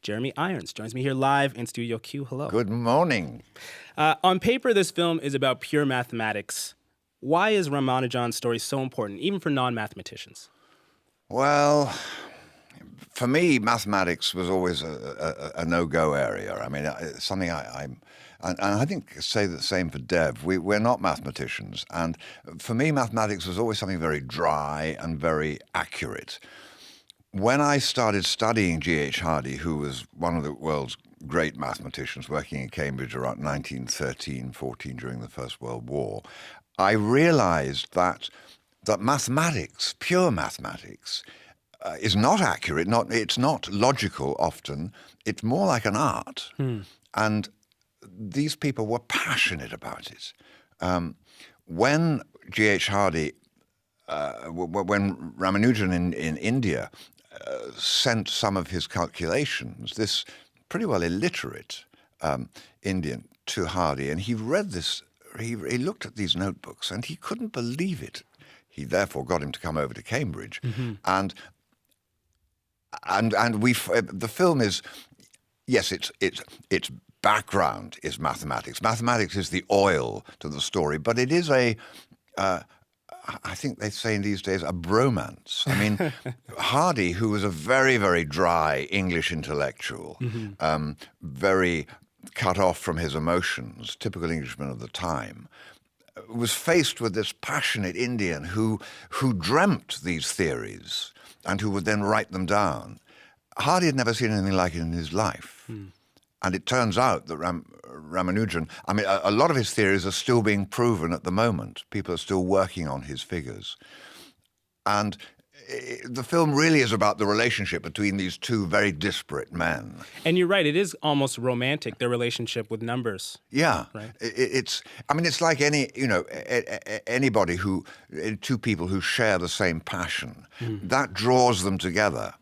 Jeremy Irons joins me here live in Studio Q. Hello. Good morning. On paper, this film is about pure mathematics. Why is Ramanujan's story so important, even for non-mathematicians? Well, for me, mathematics was always a no-go area. I mean, it's something and I think say the same for Dev. We're not mathematicians. And for me, mathematics was always something very dry and very accurate. When I started studying G.H. Hardy, who was one of the world's great mathematicians working in Cambridge around 1913-14 during the First World War, I realized that mathematics, pure mathematics, is not accurate. It's not logical often. It's more like an art. And these people were passionate about it. When G.H. Hardy, when Ramanujan in India sent some of his calculations, this pretty well illiterate Indian, to Hardy, and he read this, he looked at these notebooks and he couldn't believe it. He therefore got him to come over to Cambridge. And the film is, yes, its background is mathematics. Mathematics is the oil to the story, but it is I think they say these days, a bromance. I mean, Hardy, who was a very, very dry English intellectual, very cut off from his emotions, typical Englishman of the time, was faced with this passionate Indian who dreamt these theories and who would then write them down. Hardy had never seen anything like it in his life. And it turns out that Ramanujan, I mean, a lot of his theories are still being proven at the moment. People are still working on his figures. And the film really is about the relationship between these two very disparate men. And you're right, it is almost romantic, their relationship with numbers. Yeah. Right? It's like anybody two people who share the same passion. That draws them together.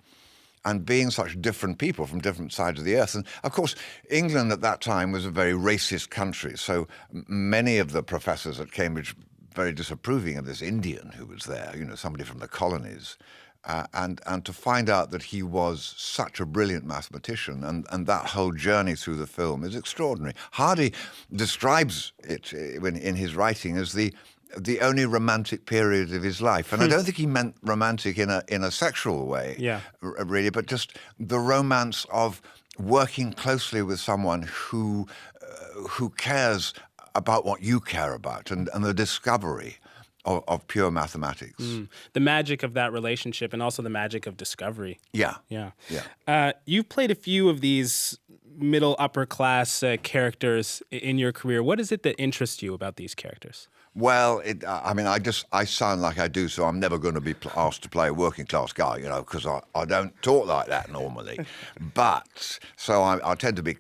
And being such different people from different sides of the earth. And of course, England at that time was a very racist country. So many of the professors at Cambridge very disapproving of this Indian who was there, somebody from the colonies. And to find out that he was such a brilliant mathematician and that whole journey through the film is extraordinary. Hardy describes it in his writing as the only romantic period of his life. And I don't think he meant romantic in a sexual way, really, but just the romance of working closely with someone who cares about what you care about and the discovery of pure mathematics. The magic of that relationship and also the magic of discovery. Yeah. You've played a few of these middle upper class characters in your career. What is it that interests you about these characters? Well, I sound like I do, so I'm never going to be asked to play a working class guy, because I don't talk like that normally. But, so I tend to be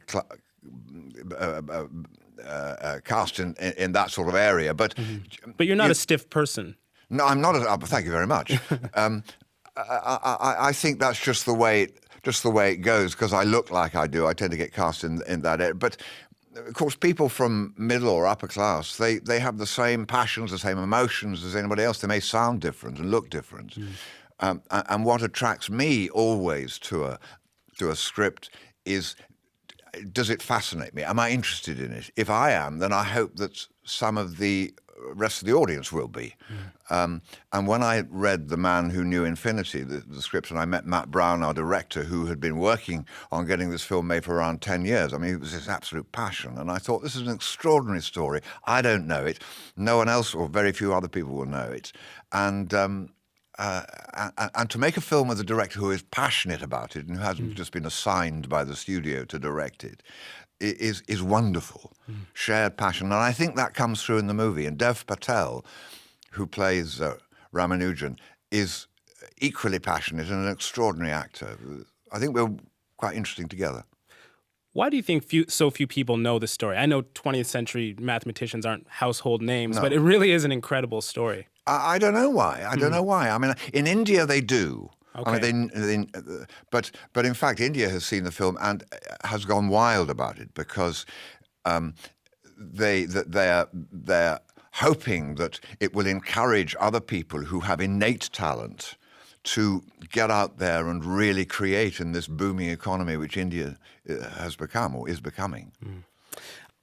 cast in that sort of area. But you're not a stiff person. No, I'm not. Thank you very much. I think that's just the way it goes, because I look like I do. I tend to get cast in that area. But of course, people from middle or upper class, they have the same passions, the same emotions as anybody else. They may sound different and look different. And what attracts me always to a script is, does it fascinate me? Am I interested in it? If I am, then I hope that some of the rest of the audience will be. And when I read The Man Who Knew Infinity, the script, and I met Matt Brown, our director, who had been working on getting this film made for around 10 years. I mean, it was his absolute passion. And I thought, this is an extraordinary story. I don't know it. No one else or very few other people will know it. And to make a film with a director who is passionate about it and who hasn't just been assigned by the studio to direct it is wonderful. Shared passion. And I think that comes through in the movie. And Dev Patel, who plays Ramanujan, is equally passionate and an extraordinary actor. I think we're quite interesting together. Why do you think so few people know this story? I know 20th century mathematicians aren't household names, but it really is an incredible story. I don't know why. I don't know why. I mean, in India they do. Okay. I mean, but in fact, India has seen the film and has gone wild about it because they're hoping that it will encourage other people who have innate talent to get out there and really create in this booming economy which India has become or is becoming.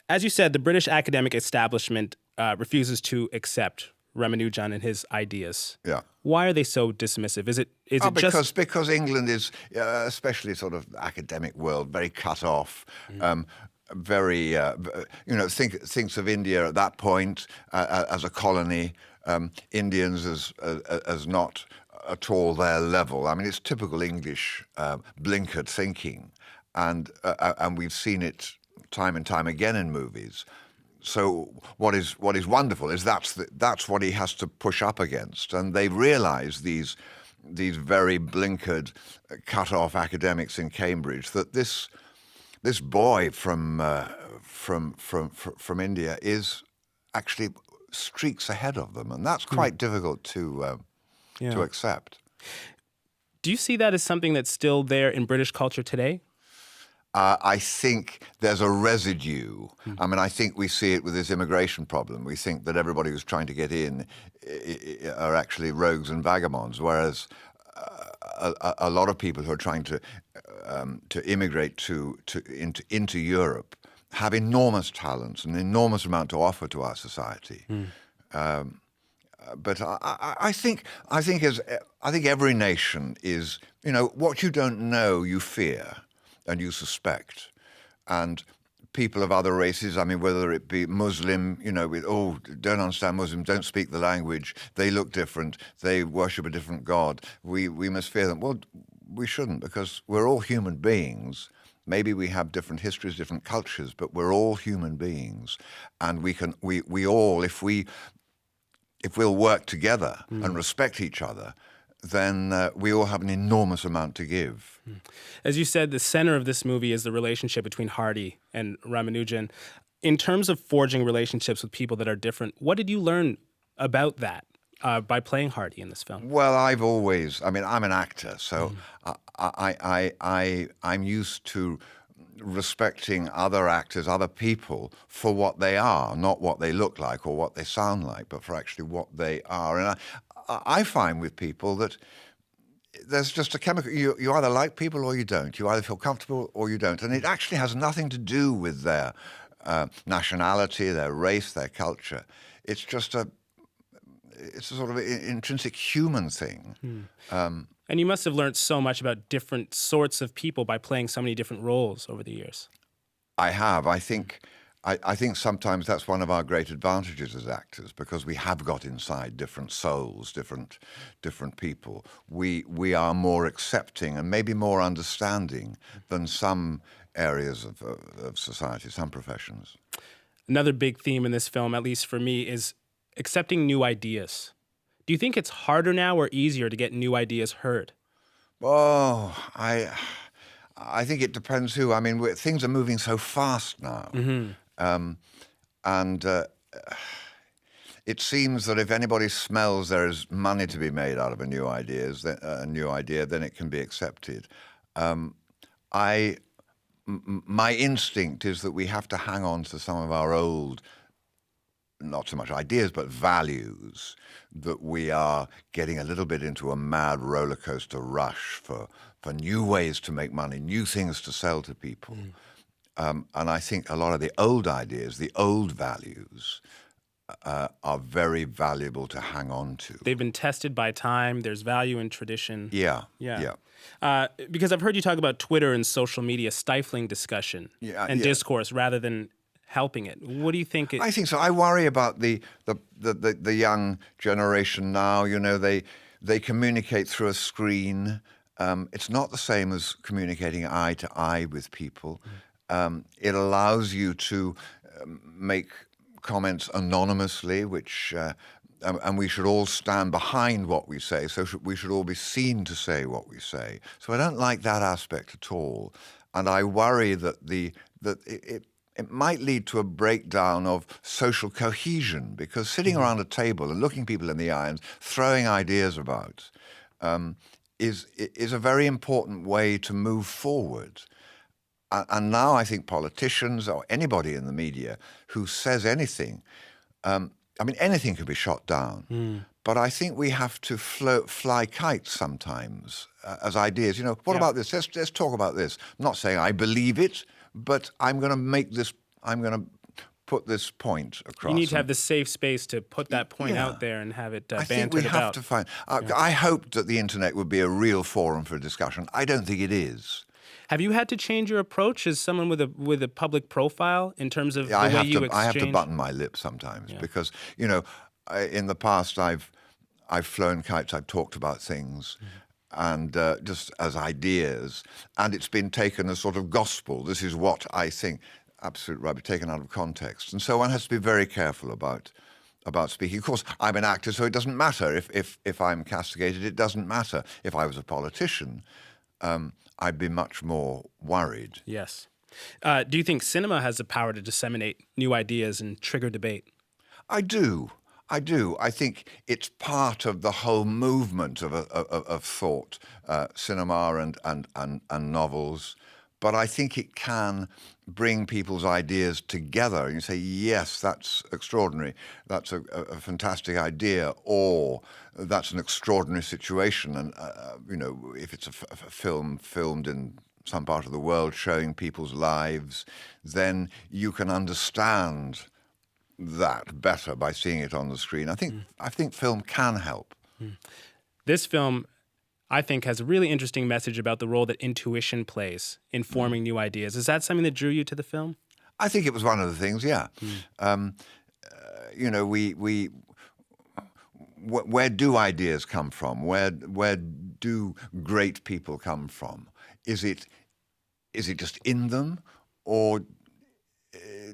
As you said, the British academic establishment refuses to accept Ramanujan and his ideas. Yeah. Why are they so dismissive? Is it Because England is, especially sort of academic world, very cut off, very thinks of India at that point as a colony, Indians as not at all their level. I mean, it's typical English blinkered thinking, and we've seen it time and time again in movies. So what is wonderful is that's what he has to push up against, and they've realised these very blinkered, cut-off academics in Cambridge that this boy from India is actually streaks ahead of them, and that's quite difficult to accept. Do you see that as something that's still there in British culture today? I think there's a residue. I mean, I think we see it with this immigration problem. We think that everybody who's trying to get in are actually rogues and vagabonds, whereas a lot of people who are trying to immigrate into Europe have enormous talents, an enormous amount to offer to our society. But I think every nation is, what you don't know, you fear and you suspect. And people of other races, I mean, whether it be Muslim, don't understand Muslim, don't speak the language, they look different, they worship a different God, we must fear them. Well, we shouldn't, because we're all human beings. Maybe we have different histories, different cultures, but we're all human beings. And we all, if we'll work together and respect each other, then we all have an enormous amount to give. As you said, the center of this movie is the relationship between Hardy and Ramanujan. In terms of forging relationships with people that are different, what did you learn about that by playing Hardy in this film? Well, I'm an actor, so I'm used to respecting other actors, other people, for what they are, not what they look like or what they sound like, but for actually what they are. And I find with people that there's just a chemical, you either like people or you don't. You either feel comfortable or you don't. And it actually has nothing to do with their nationality, their race, their culture. It's just it's a sort of intrinsic human thing. And you must have learned so much about different sorts of people by playing so many different roles over the years. I have. I think sometimes that's one of our great advantages as actors, because we have got inside different souls, different people. We are more accepting and maybe more understanding than some areas of society, some professions. Another big theme in this film, at least for me, is accepting new ideas. Do you think it's harder now or easier to get new ideas heard? Oh, I think it depends who. I mean, things are moving so fast now. And it seems that if anybody smells there is money to be made out of a new idea, then it can be accepted. My instinct is that we have to hang on to some of our old, not so much ideas, but values, that we are getting a little bit into a mad roller coaster rush for new ways to make money, new things to sell to people. And I think a lot of the old ideas, the old values, are very valuable to hang on to. They've been tested by time. There's value in tradition. Yeah. Because I've heard you talk about Twitter and social media stifling discussion and discourse rather than helping it. What do you think? I think so. I worry about the young generation now. They communicate through a screen. It's not the same as communicating eye to eye with people. It allows you to make comments anonymously, which and we should all stand behind what we say. So we should all be seen to say what we say. So I don't like that aspect at all, and I worry that it might lead to a breakdown of social cohesion, because sitting around a table and looking people in the eye and throwing ideas about is a very important way to move forward. And now I think politicians or anybody in the media who says anything, anything can be shot down. But I think we have to fly kites sometimes as ideas. You know, what Yeah. about this? Let's talk about this. I'm not saying I believe it, but I'm going to I'm going to put this point across. You need to have the safe space to put that point Yeah. out there and have it I think we bantered have about. to find. I hoped that the internet would be a real forum for discussion. I don't think it is. Have you had to change your approach as someone with a public profile in terms of the way you exchange? I have to button my lips sometimes because in the past I've flown kites. I've talked about things. And just as ideas, and it's been taken as sort of gospel. This is what I think. Absolute rubbish, taken out of context. And so one has to be very careful about speaking. Of course, I'm an actor, so it doesn't matter if I'm castigated. It doesn't matter. If I was a politician, I'd be much more worried. Yes. Do you think cinema has the power to disseminate new ideas and trigger debate? I do. I think it's part of the whole movement of thought, cinema and novels. But I think it can bring people's ideas together. And you say, yes, that's extraordinary. That's a fantastic idea. Or that's an extraordinary situation. And, if it's a film filmed in some part of the world showing people's lives, then you can understand that better by seeing it on the screen. I think film can help. This film, I think, has a really interesting message about the role that intuition plays in forming new ideas. Is that something that drew you to the film? I think it was one of the things, yeah. Where do ideas come from? Where do great people come from? Is it just in them, or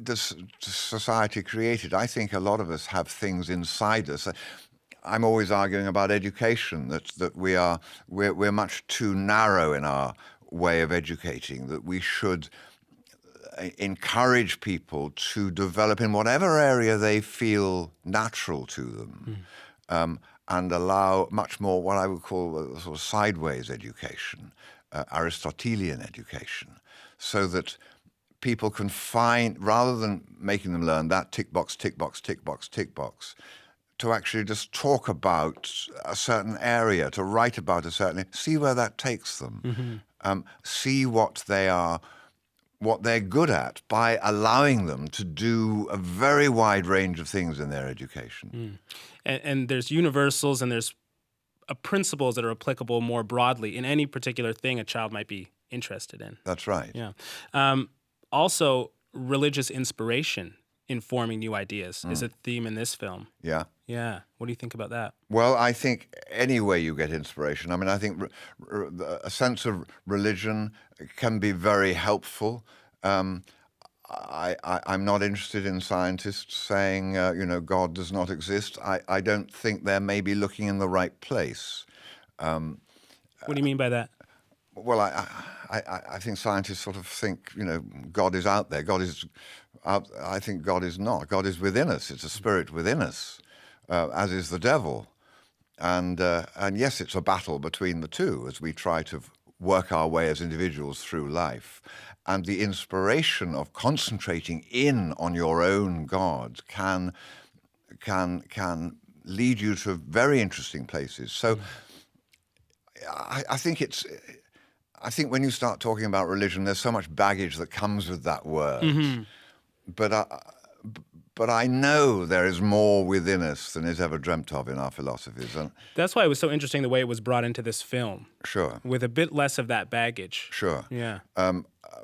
does society create it? I think a lot of us have things inside us. I'm always arguing about education, that we're much too narrow in our way of educating, that we should encourage people to develop in whatever area they feel natural to them, and allow much more what I would call a sort of sideways education, Aristotelian education, so that people can find, rather than making them learn that tick box, tick box, tick box, tick box, to actually just talk about a certain area, to write about a certain, see where that takes them, see what they're good at by allowing them to do a very wide range of things in their education. And there's universals and there's principles that are applicable more broadly in any particular thing a child might be interested in. That's right. Yeah. Also, religious inspiration in forming new ideas is a theme in this film. Yeah. Yeah. What do you think about that? Well, I think any way you get inspiration. I mean, I think a sense of religion can be very helpful. I'm not interested in scientists saying, God does not exist. I don't think they're maybe looking in the right place. What do you mean by that? Well, I think scientists sort of think, God is out there. God is out. I think God is not. God is within us. It's a spirit within us, as is the devil. And yes, it's a battle between the two as we try to work our way as individuals through life. And the inspiration of concentrating in on your own God can lead you to very interesting places. So I think when you start talking about religion, there's so much baggage that comes with that word. But I know there is more within us than is ever dreamt of in our philosophies. And that's why it was so interesting the way it was brought into this film. Sure. With a bit less of that baggage. Sure. Yeah.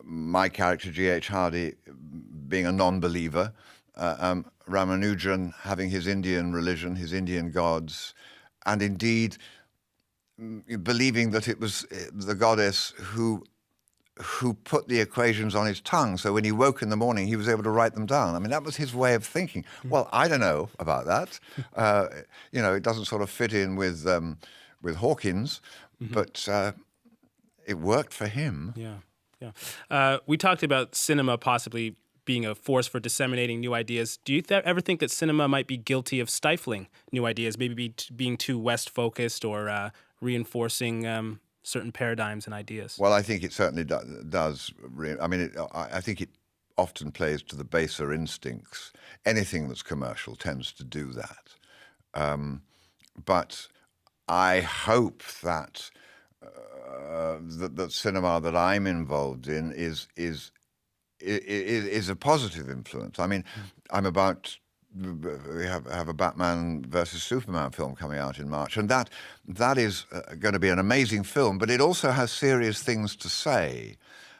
My character, G.H. Hardy, being a non-believer, Ramanujan having his Indian religion, his Indian gods, and indeed believing that it was the goddess who put the equations on his tongue. So when he woke in the morning, he was able to write them down. I mean, that was his way of thinking. Well, I don't know about that. It doesn't sort of fit in with Hawkins, but it worked for him. Yeah. We talked about cinema possibly being a force for disseminating new ideas. Do you ever think that cinema might be guilty of stifling new ideas, maybe being too West-focused or reinforcing certain paradigms and ideas? Well, I think it certainly does. I mean, I think it often plays to the baser instincts. Anything that's commercial tends to do that. but I hope that that cinema that I'm involved in is a positive influence. I mean, we have a Batman versus Superman film coming out in March, and that is going to be an amazing film. But it also has serious things to say,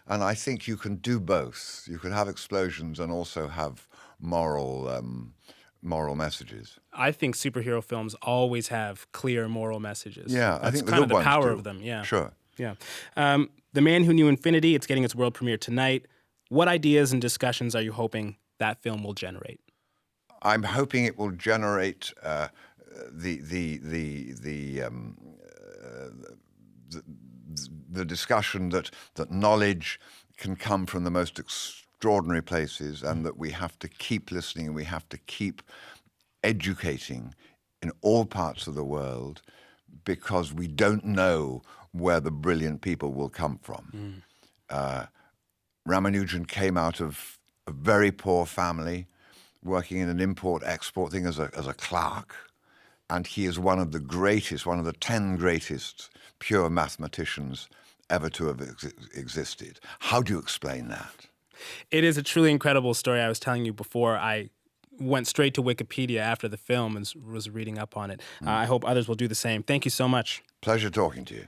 and I think you can do both. You can have explosions and also have moral messages. I think superhero films always have clear moral messages. Yeah, I That's think the kind of good the ones power do. of them. Yeah. Sure. Yeah. The Man Who Knew Infinity, it's getting its world premiere tonight. What ideas and discussions are you hoping that film will generate? I'm hoping it will generate the the the the, um, the discussion that knowledge can come from the most extraordinary places, and that we have to keep listening and we have to keep educating in all parts of the world, because we don't know where the brilliant people will come from. Ramanujan came out of a very poor family, working in an import-export thing as a clerk, and he is one of the greatest, one of the 10 greatest pure mathematicians ever to have existed. How do you explain that? It is a truly incredible story. I was telling you before, I went straight to Wikipedia after the film and was reading up on it. I hope others will do the same. Thank you so much. Pleasure talking to you.